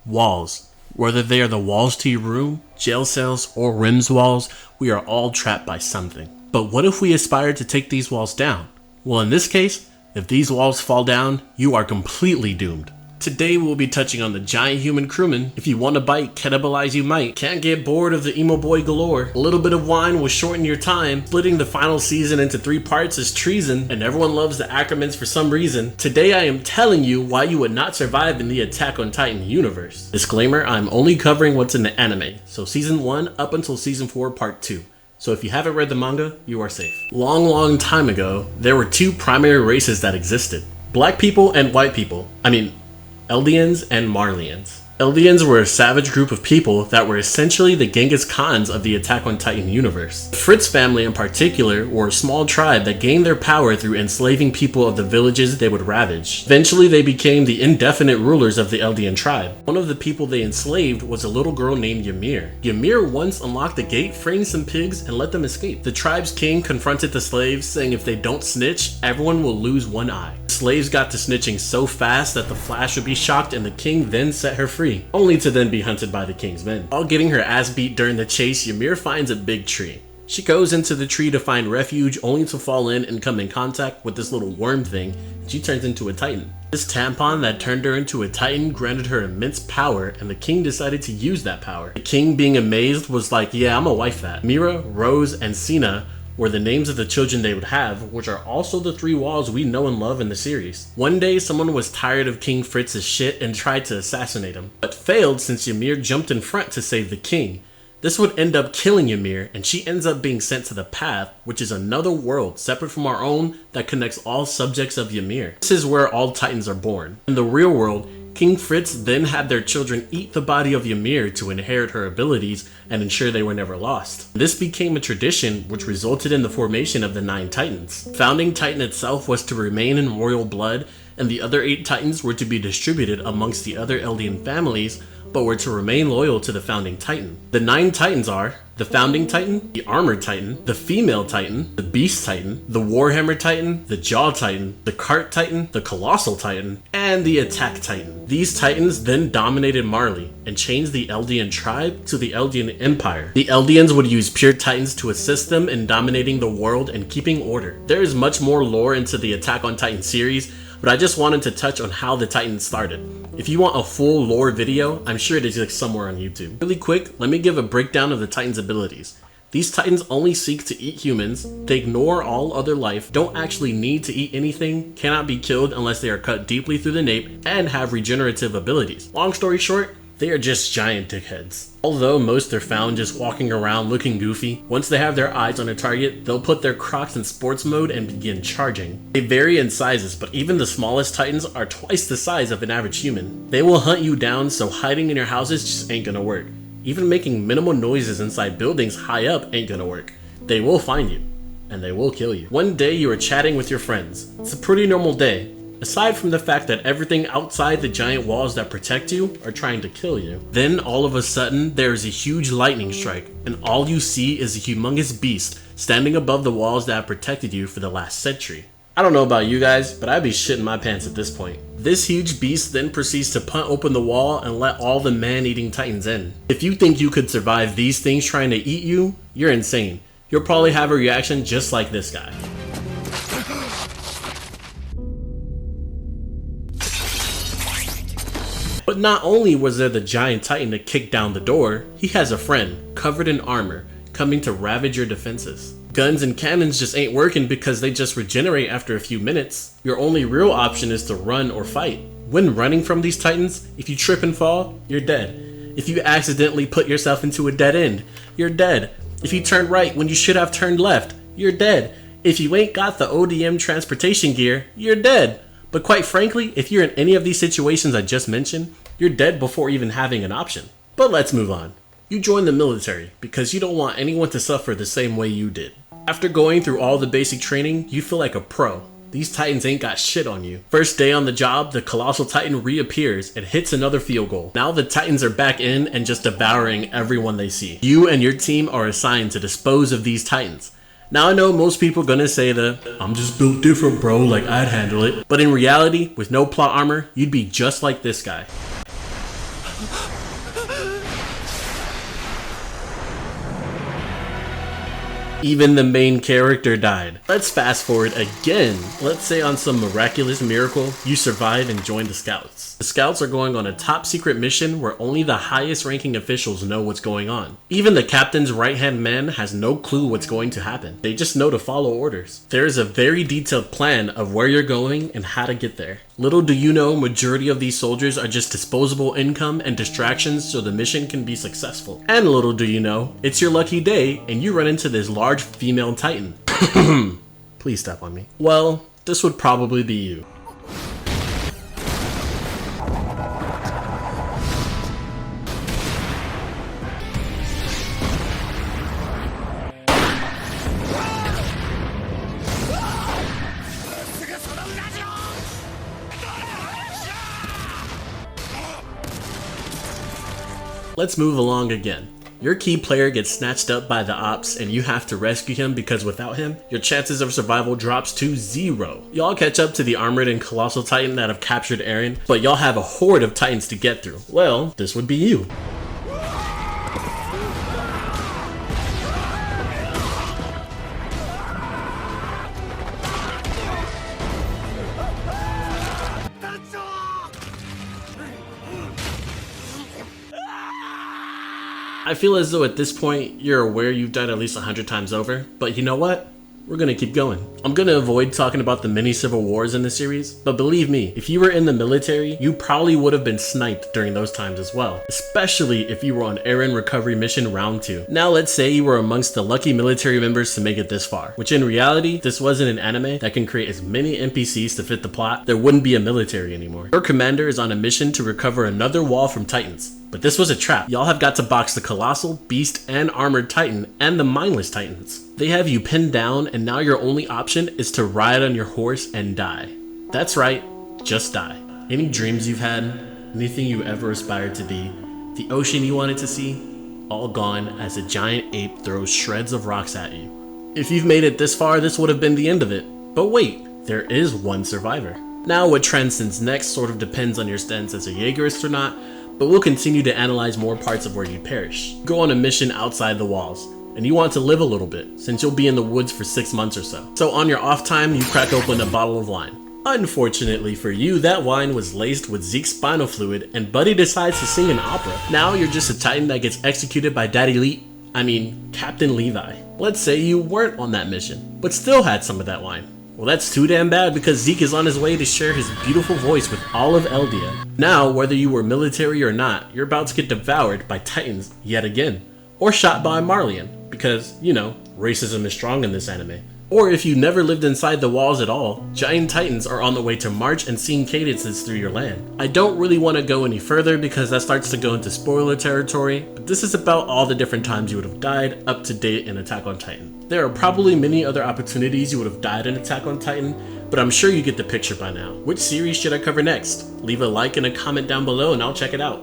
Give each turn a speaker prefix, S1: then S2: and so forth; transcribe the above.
S1: Walls. Whether they are the walls to your room, jail cells, or RIMS walls, we are all trapped by something. But what if we aspire to take these walls down? Well, in this case, if these walls fall down, you are completely doomed. Today we'll be touching on the giant human crewman. If you want to bite, cannibalize you might. Can't get bored of the emo boy galore. A little bit of wine will shorten your time. Splitting the final season into 3 parts is treason, and everyone loves the Ackermans for some reason. Today I am telling you why you would not survive in the Attack on Titan universe. Disclaimer, I'm only covering what's in the anime, so season 1 up until season 4 part 2. So if you haven't read the manga, you are safe. Long time ago, there were 2 primary races that existed. Black people and white people. Eldians and Marleyans. Eldians were a savage group of people that were essentially the Genghis Khans of the Attack on Titan universe. The Fritz family in particular were a small tribe that gained their power through enslaving people of the villages they would ravage. Eventually they became the indefinite rulers of the Eldian tribe. One of the people they enslaved was a little girl named Ymir. Ymir once unlocked the gate, freeing some pigs and let them escape. The tribe's king confronted the slaves, saying if they don't snitch, everyone will lose one eye. The slaves got to snitching so fast that the Flash would be shocked, and the king then set her free, only to then be hunted by the king's men. While getting her ass beat during the chase, Ymir finds a big tree. She goes into the tree to find refuge, only to fall in and come in contact with this little worm thing, and she turns into a Titan. This tampon that turned her into a Titan granted her immense power, and the king decided to use that power. The king, being amazed, was like, yeah, I'm a wife that. Mira, Rose, and Sina were the names of the children they would have, which are also the 3 walls we know and love in the series. One day, someone was tired of King Fritz's shit and tried to assassinate him, but failed since Ymir jumped in front to save the king. This would end up killing Ymir, and she ends up being sent to the Path, which is another world separate from our own that connects all subjects of Ymir. This is where all Titans are born. In the real world, King Fritz then had their children eat the body of Ymir to inherit her abilities and ensure they were never lost. This became a tradition which resulted in the formation of the 9 Titans. Founding Titan itself was to remain in royal blood, and the other 8 Titans were to be distributed amongst the other Eldian families, but were to remain loyal to the founding Titan. The 9 Titans are the Founding Titan, the Armored Titan, the Female Titan, the Beast Titan, the Warhammer Titan, the Jaw Titan, the Cart Titan, the Colossal Titan, and the Attack Titan. These Titans then dominated Marley and changed the Eldian tribe to the Eldian Empire. The Eldians would use pure Titans to assist them in dominating the world and keeping order. There is much more lore into the Attack on Titan series, but I just wanted to touch on how the Titans started. If you want a full lore video, I'm sure it exists somewhere on YouTube. Really quick, let me give a breakdown of the Titans' abilities. These Titans only seek to eat humans, they ignore all other life, don't actually need to eat anything, cannot be killed unless they are cut deeply through the nape, and have regenerative abilities. Long story short, they are just giant dickheads. Although most are found just walking around looking goofy, once they have their eyes on a target, they'll put their Crocs in sports mode and begin charging. They vary in sizes, but even the smallest Titans are twice the size of an average human. They will hunt you down, so hiding in your houses just ain't gonna work. Even making minimal noises inside buildings high up ain't gonna work. They will find you, and they will kill you. One day you are chatting with your friends. It's a pretty normal day, aside from the fact that everything outside the giant walls that protect you are trying to kill you. Then all of a sudden there is a huge lightning strike, and all you see is a humongous beast standing above the walls that have protected you for the last century. I don't know about you guys, but I'd be shitting my pants at this point. This huge beast then proceeds to punt open the wall and let all the man-eating Titans in. If you think you could survive these things trying to eat you, you're insane. You'll probably have a reaction just like this guy. But not only was there the giant Titan to kick down the door, he has a friend, covered in armor, coming to ravage your defenses. Guns and cannons just ain't working because they just regenerate after a few minutes. Your only real option is to run or fight. When running from these Titans, if you trip and fall, you're dead. If you accidentally put yourself into a dead end, you're dead. If you turn right when you should have turned left, you're dead. If you ain't got the ODM transportation gear, you're dead. But quite frankly, if you're in any of these situations I just mentioned, you're dead before even having an option. But let's move on. You join the military because you don't want anyone to suffer the same way you did. After going through all the basic training, you feel like a pro. These Titans ain't got shit on you. First day on the job, the Colossal Titan reappears and hits another field goal. Now the Titans are back in and just devouring everyone they see. You and your team are assigned to dispose of these Titans. Now I know most people are gonna say I'm just built different bro, like I'd handle it. But in reality, with no plot armor, you'd be just like this guy. Even the main character died. Let's fast forward again. Let's say on some miraculous miracle, you survive and join the Scouts. The Scouts are going on a top secret mission where only the highest ranking officials know what's going on. Even the captain's right hand man has no clue what's going to happen. They just know to follow orders. There is a very detailed plan of where you're going and how to get there. Little do you know, majority of these soldiers are just disposable income and distractions so the mission can be successful. And little do you know, it's your lucky day and you run into this large female titan. Please step on me. Well, this would probably be you. Let's move along again. Your key player gets snatched up by the ops and you have to rescue him because without him, your chances of survival drops to 0. Y'all catch up to the armored and colossal titan that have captured Eren, but y'all have a horde of titans to get through. Well, this would be you. I feel as though at this point, you're aware you've died at least 100 times over, but you know what? We're gonna keep going. I'm gonna avoid talking about the many civil wars in the series, but believe me, if you were in the military, you probably would have been sniped during those times as well, especially if you were on Eren Recovery Mission Round 2. Now let's say you were amongst the lucky military members to make it this far, which in reality, this wasn't an anime that can create as many NPCs to fit the plot, there wouldn't be a military anymore. Your commander is on a mission to recover another wall from titans. But this was a trap. Y'all have got to box the Colossal, Beast, and Armored Titan, and the Mindless Titans. They have you pinned down, and now your only option is to ride on your horse and die. That's right, just die. Any dreams you've had, anything you ever aspired to be, the ocean you wanted to see, all gone as a giant ape throws shreds of rocks at you. If you've made it this far, this would have been the end of it. But wait, there is one survivor. Now what transcends next sort of depends on your stance as a Jaegerist or not, but we'll continue to analyze more parts of where you perish. Go on a mission outside the walls, and you want to live a little bit, since you'll be in the woods for 6 months or so. So on your off time, you crack open a bottle of wine. Unfortunately for you, that wine was laced with Zeke's spinal fluid, and Buddy decides to sing an opera. Now you're just a titan that gets executed by Captain Levi. Let's say you weren't on that mission, but still had some of that wine. Well, that's too damn bad because Zeke is on his way to share his beautiful voice with all of Eldia. Now, whether you were military or not, you're about to get devoured by titans yet again. Or shot by Marleyan, because, you know, racism is strong in this anime. Or if you never lived inside the walls at all, giant titans are on the way to march and sing cadences through your land. I don't really want to go any further because that starts to go into spoiler territory, but this is about all the different times you would have died up to date in Attack on Titan. There are probably many other opportunities you would have died in Attack on Titan, but I'm sure you get the picture by now. Which series should I cover next? Leave a like and a comment down below and I'll check it out.